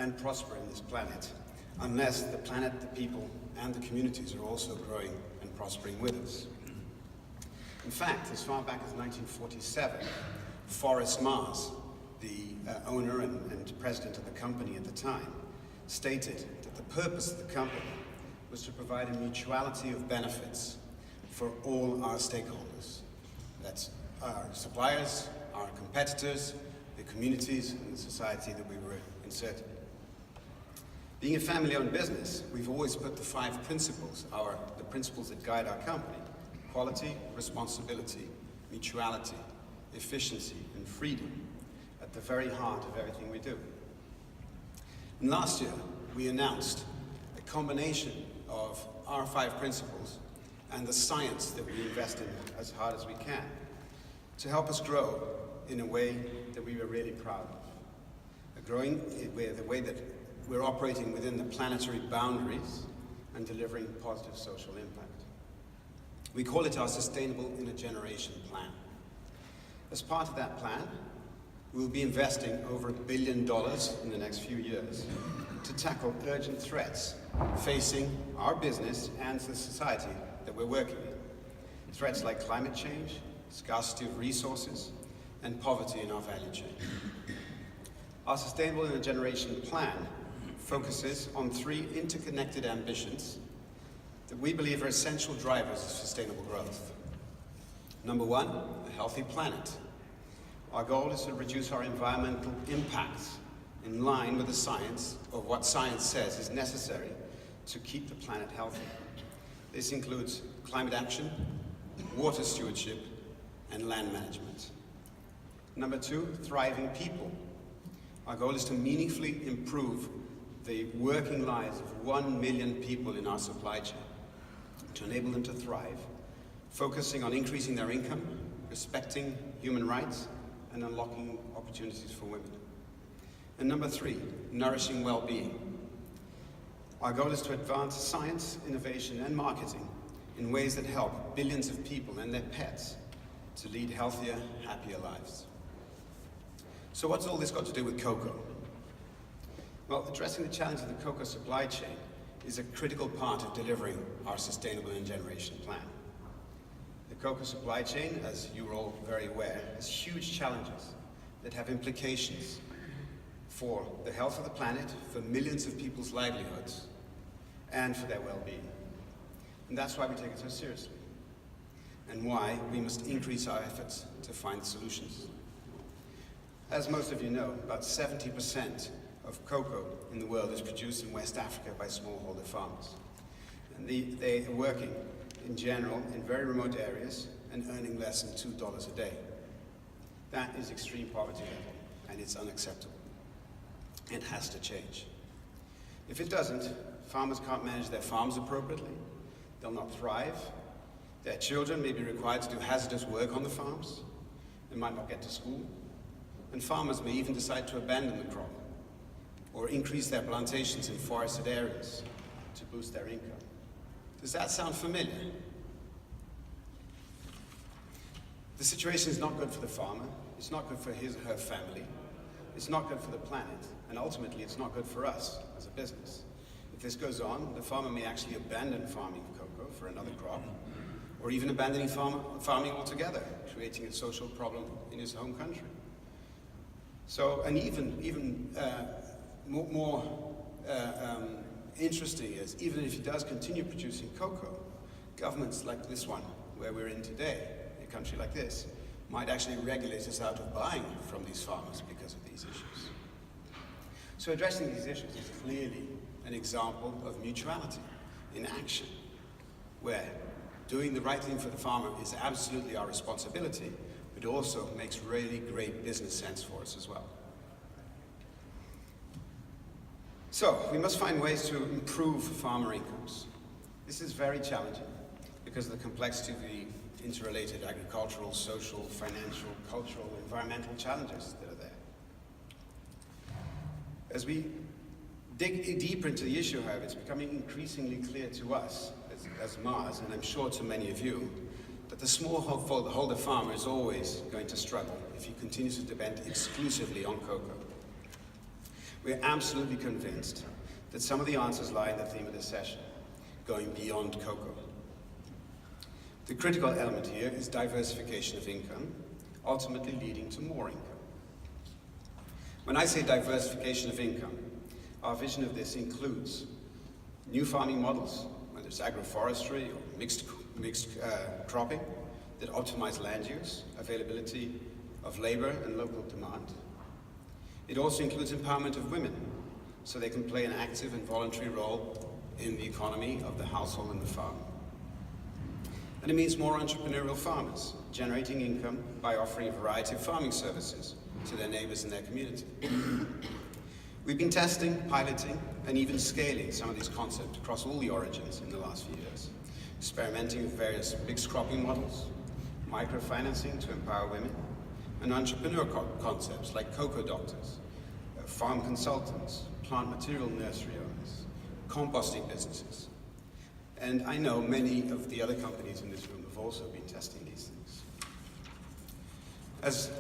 and prosper in this planet unless the planet, the people, and the communities are also growing and prospering with us. In fact, as far back as 1947, Forrest Mars, the owner and president of the company at the time, stated that the purpose of the company was to provide a mutuality of benefits for all our stakeholders. That's our suppliers, our competitors, the communities, and the society that we were inserted in. Being a family-owned business, we've always put the 5 principles, the principles that guide our company: quality, responsibility, mutuality, efficiency, and freedom at the very heart of everything we do. And last year, we announced a combination of our 5 principles and the science that we invest in as hard as we can to help us grow in a way that we were really proud of. Growing with the way that we're operating within the planetary boundaries and delivering positive social impact. We call it our Sustainable in a Generation plan. As part of that plan, we'll be investing over $1 billion in the next few years to tackle urgent threats facing our business and the society that we're working in. Threats like climate change, scarcity of resources, and poverty in our value chain. Our Sustainable in a Generation plan focuses on 3 interconnected ambitions that we believe are essential drivers of sustainable growth. Number 1, a healthy planet. Our goal is to reduce our environmental impacts in line with the science of what science says is necessary to keep the planet healthy. This includes climate action, water stewardship, and land management. Number 2, thriving people. Our goal is to meaningfully improve the working lives of 1 million people in our supply chain, to enable them to thrive, focusing on increasing their income, respecting human rights, and unlocking opportunities for women. And number 3, nourishing well-being. Our goal is to advance science, innovation, and marketing in ways that help billions of people and their pets to lead healthier, happier lives. So what's all this got to do with cocoa? Well, addressing the challenge of the cocoa supply chain is a critical part of delivering our Sustainable in a Generation plan. The cocoa supply chain, as you're all very aware, has huge challenges that have implications for the health of the planet, for millions of people's livelihoods, and for their well-being. And that's why we take it so seriously, and why we must increase our efforts to find solutions. As most of you know, about 70% of cocoa in the world is produced in West Africa by smallholder farmers. And they are working, in general, in very remote areas and earning less than $2 a day. That is extreme poverty level, and it's unacceptable. It has to change. If it doesn't, farmers can't manage their farms appropriately, they'll not thrive, their children may be required to do hazardous work on the farms, they might not get to school, and farmers may even decide to abandon the crop or increase their plantations in forested areas to boost their income. Does that sound familiar? The situation is not good for the farmer, it's not good for his or her family, it's not good for the planet, and ultimately it's not good for us as a business. If this goes on, the farmer may actually abandon farming cocoa for another crop, or even abandoning farming altogether, creating a social problem in his home country. So, and even more interesting is, even if he does continue producing cocoa, governments like this one, where we're in today, a country like this, might actually regulate us out of buying from these farmers because of these issues. So addressing these issues is clearly an example of mutuality in action, where doing the right thing for the farmer is absolutely our responsibility, but also makes really great business sense for us as well. So, we must find ways to improve farmer incomes. This is very challenging because of the complexity of the interrelated agricultural, social, financial, cultural, environmental challenges that are there. As we dig deeper into the issue, however, it's becoming increasingly clear to us as Mars, and I'm sure to many of you, that the smallholder farmer is always going to struggle if he continues to depend exclusively on cocoa. We're absolutely convinced that some of the answers lie in the theme of this session, going beyond cocoa. The critical element here is diversification of income, ultimately leading to more income. When I say diversification of income, our vision of this includes new farming models, whether it's agroforestry or mixed cropping, that optimize land use, availability of labor and local demand. It also includes empowerment of women, so they can play an active and voluntary role in the economy of the household and the farm. And it means more entrepreneurial farmers, generating income by offering a variety of farming services to their neighbors in their community. We've been testing, piloting, and even scaling some of these concepts across all the origins in the last few years, experimenting with various mixed cropping models, microfinancing to empower women, and entrepreneur concepts like cocoa doctors, farm consultants, plant material nursery owners, composting businesses. And I know many of the other companies in this room have also been testing these things. As